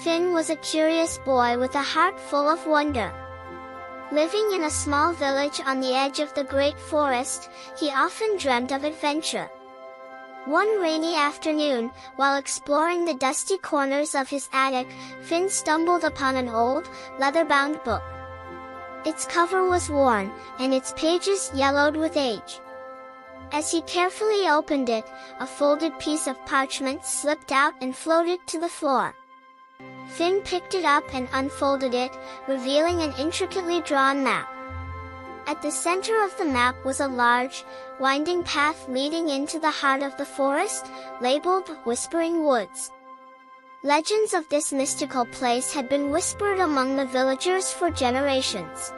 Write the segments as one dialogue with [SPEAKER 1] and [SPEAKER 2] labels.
[SPEAKER 1] Finn was a curious boy with a heart full of wonder. Living in a small village on the edge of the great forest, he often dreamt of adventure. One rainy afternoon, while exploring the dusty corners of his attic, Finn stumbled upon an old, leather-bound book. Its cover was worn, and its pages yellowed with age. As he carefully opened it, a folded piece of parchment slipped out and floated to the floor. Finn picked it up and unfolded it, revealing an intricately drawn map. At the center of the map was a large, winding path leading into the heart of the forest, labeled Whispering Woods. Legends of this mystical place had been whispered among the villagers for generations.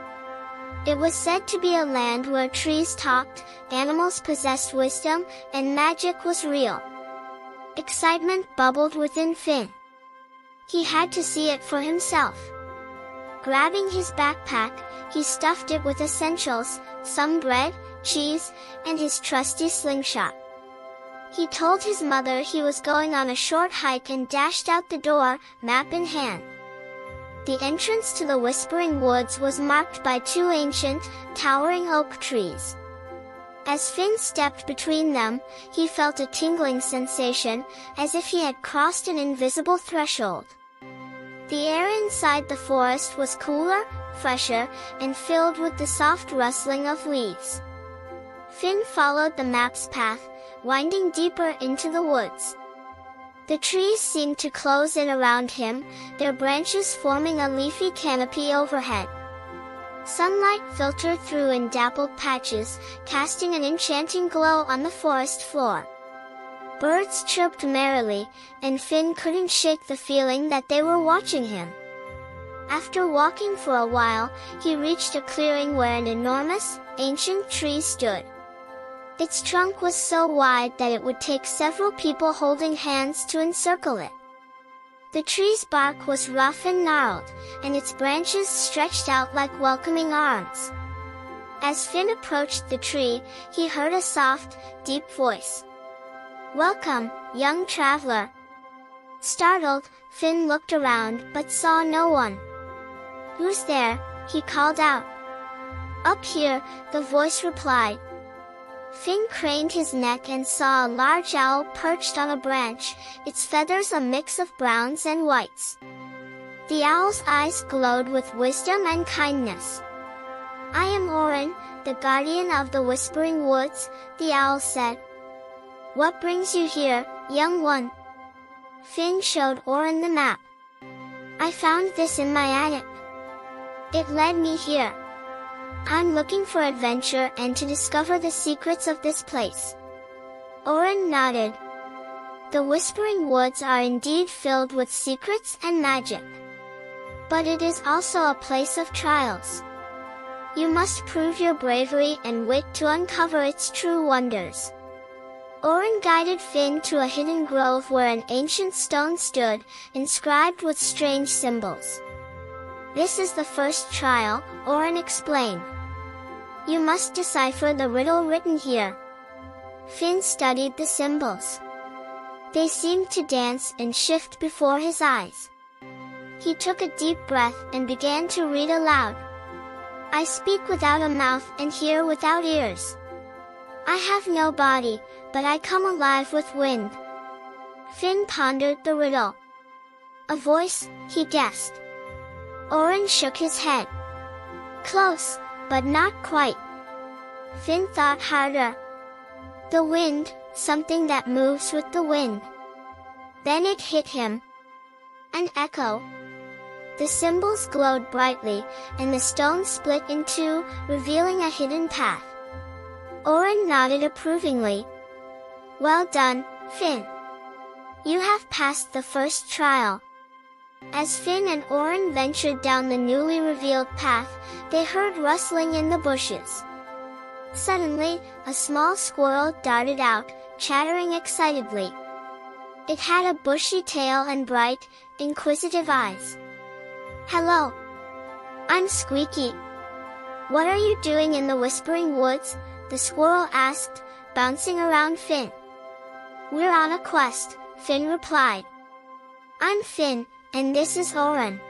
[SPEAKER 1] It was said to be a land where trees talked, animals possessed wisdom, and magic was real. Excitement bubbled within Finn. He had to see it for himself. Grabbing his backpack, he stuffed it with essentials, some bread, cheese, and his trusty slingshot. He told his mother he was going on a short hike and dashed out the door, map in hand. The entrance to the Whispering Woods was marked by two ancient, towering oak trees. As Finn stepped between them, he felt a tingling sensation, as if he had crossed an invisible threshold. The air inside the forest was cooler, fresher, and filled with the soft rustling of leaves. Finn followed the map's path, winding deeper into the woods. The trees seemed to close in around him, their branches forming a leafy canopy overhead. Sunlight filtered through in dappled patches, casting an enchanting glow on the forest floor. Birds chirped merrily, and Finn couldn't shake the feeling that they were watching him. After walking for a while, he reached a clearing where an enormous, ancient tree stood. Its trunk was so wide that it would take several people holding hands to encircle it. The tree's bark was rough and gnarled, and its branches stretched out like welcoming arms. As Finn approached the tree, he heard a soft, deep voice. "Welcome, young traveler." Startled, Finn looked around but saw no one. "Who's there?" he called out. "Up here," the voice replied. Finn craned his neck and saw a large owl perched on a branch, its feathers a mix of browns and whites. The owl's eyes glowed with wisdom and kindness. "I am Orin, the guardian of the Whispering Woods," the owl said. "What brings you here, young one?" Finn showed Orin the map. "I found this in my attic. It led me here. I'm looking for adventure and to discover the secrets of this place." Orin nodded. The Whispering Woods are indeed filled with secrets and magic. But it is also a place of trials. You must prove your bravery and wit to uncover its true wonders. Orin guided Finn to a hidden grove where an ancient stone stood, inscribed with strange symbols. "This is the first trial," Orin explained. "You must decipher the riddle written here." Finn studied the symbols. They seemed to dance and shift before his eyes. He took a deep breath and began to read aloud. "I speak without a mouth and hear without ears. I have no body, but I come alive with wind." Finn pondered the riddle. "A voice," he guessed. Orin shook his head. "Close, but not quite." Finn thought harder. "The wind, something that moves with the wind." Then it hit him. An echo. The symbols glowed brightly, and the stone split in two, revealing a hidden path. Orin nodded approvingly. "Well done, Finn. You have passed the first trial." As Finn and Orin ventured down the newly revealed path, they heard rustling in the bushes. Suddenly, a small squirrel darted out, chattering excitedly. It had a bushy tail and bright, inquisitive eyes. "Hello. I'm Squeaky. What are you doing in the Whispering Woods?" the squirrel asked, bouncing around Finn. "We're on a quest," Finn replied. "I'm Finn," And this is Oren.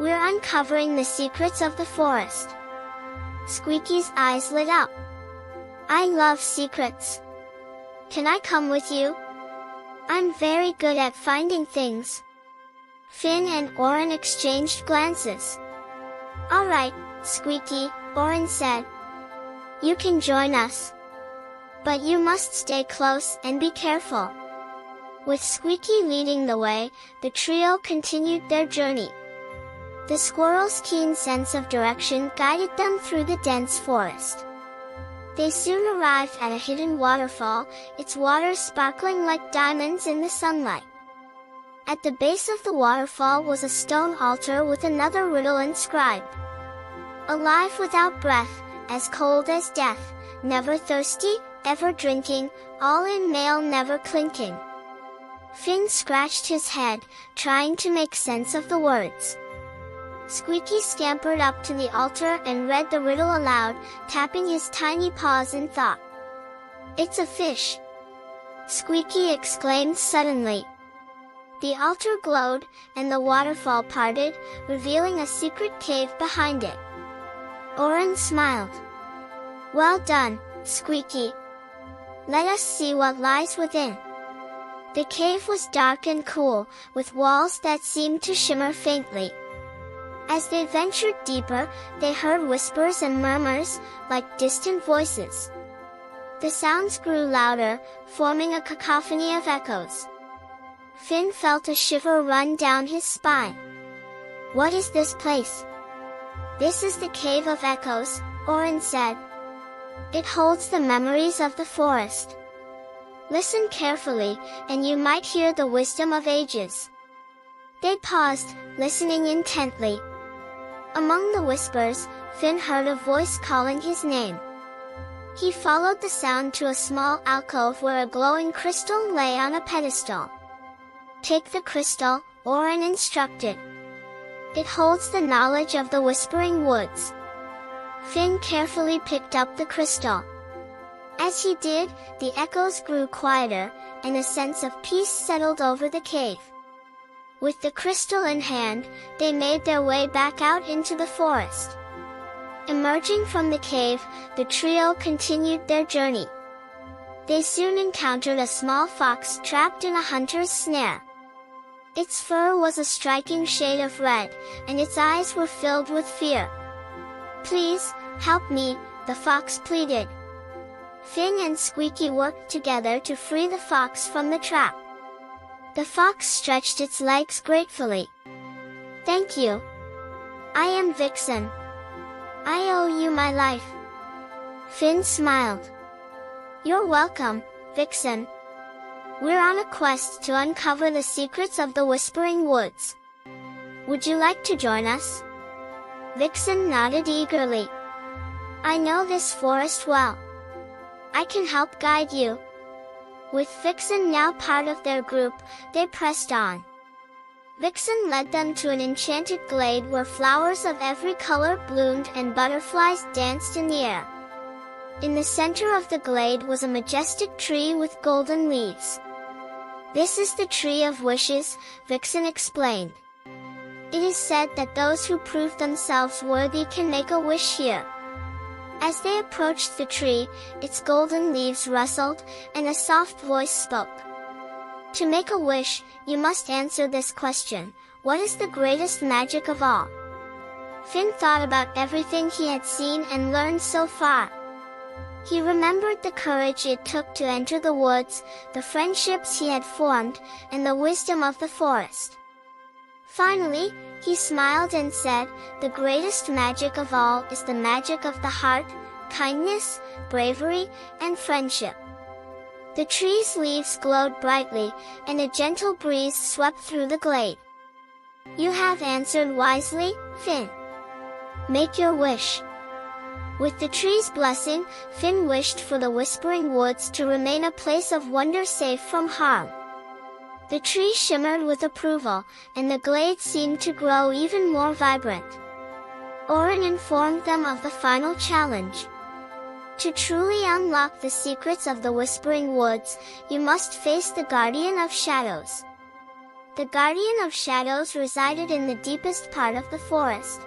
[SPEAKER 1] We're uncovering the secrets of the forest. Squeaky's eyes lit up. I love secrets. Can I come with you? I'm very good at finding things. Finn and Oren exchanged glances. All right, Squeaky, Oren said. You can join us. But you must stay close and be careful. With Squeaky leading the way, the trio continued their journey. The squirrel's keen sense of direction guided them through the dense forest. They soon arrived at a hidden waterfall, its water sparkling like diamonds in the sunlight. At the base of the waterfall was a stone altar with another riddle inscribed. Alive without breath, as cold as death, never thirsty, ever drinking, all in male never clinking. Finn scratched his head, trying to make sense of the words. Squeaky scampered up to the altar and read the riddle aloud, tapping his tiny paws in thought. It's a fish! Squeaky exclaimed suddenly. The altar glowed, and the waterfall parted, revealing a secret cave behind it. Oren smiled. Well done, Squeaky. Let us see what lies within. The cave was dark and cool, with walls that seemed to shimmer faintly. As they ventured deeper, they heard whispers and murmurs, like distant voices. The sounds grew louder, forming a cacophony of echoes. Finn felt a shiver run down his spine. What is this place? This is the Cave of Echoes, Oren said. It holds the memories of the forest. Listen carefully, and you might hear the wisdom of ages. They paused, listening intently. Among the whispers, Finn heard a voice calling his name. He followed the sound to a small alcove where a glowing crystal lay on a pedestal. Take the crystal, Oren instructed. It holds the knowledge of the Whispering Woods. Finn carefully picked up the crystal. As he did, the echoes grew quieter, and a sense of peace settled over the cave. With the crystal in hand, they made their way back out into the forest. Emerging from the cave, the trio continued their journey. They soon encountered a small fox trapped in a hunter's snare. Its fur was a striking shade of red, and its eyes were filled with fear. Please, help me, the fox pleaded. Finn and Squeaky worked together to free the fox from the trap. The fox stretched its legs gratefully. Thank you. I am Vixen. I owe you my life. Finn smiled. You're welcome, Vixen. We're on a quest to uncover the secrets of the Whispering Woods. Would you like to join us? Vixen nodded eagerly. I know this forest well. I can help guide you. With Vixen now part of their group, they pressed on. Vixen led them to an enchanted glade where flowers of every color bloomed and butterflies danced in the air. In the center of the glade was a majestic tree with golden leaves. This is the Tree of Wishes, Vixen explained. It is said that those who prove themselves worthy can make a wish here. As they approached the tree, its golden leaves rustled, and a soft voice spoke. To make a wish, you must answer this question: what is the greatest magic of all? Finn thought about everything he had seen and learned so far. He remembered the courage it took to enter the woods, the friendships he had formed, and the wisdom of the forest. Finally, he smiled and said, the greatest magic of all is the magic of the heart, kindness, bravery, and friendship. The tree's leaves glowed brightly, and a gentle breeze swept through the glade. You have answered wisely, Finn. Make your wish. With the tree's blessing, Finn wished for the Whispering Woods to remain a place of wonder safe from harm. The tree shimmered with approval, and the glade seemed to grow even more vibrant. Oren informed them of the final challenge. To truly unlock the secrets of the Whispering Woods, you must face the Guardian of Shadows. The guardian of shadows resided in the deepest part of the forest.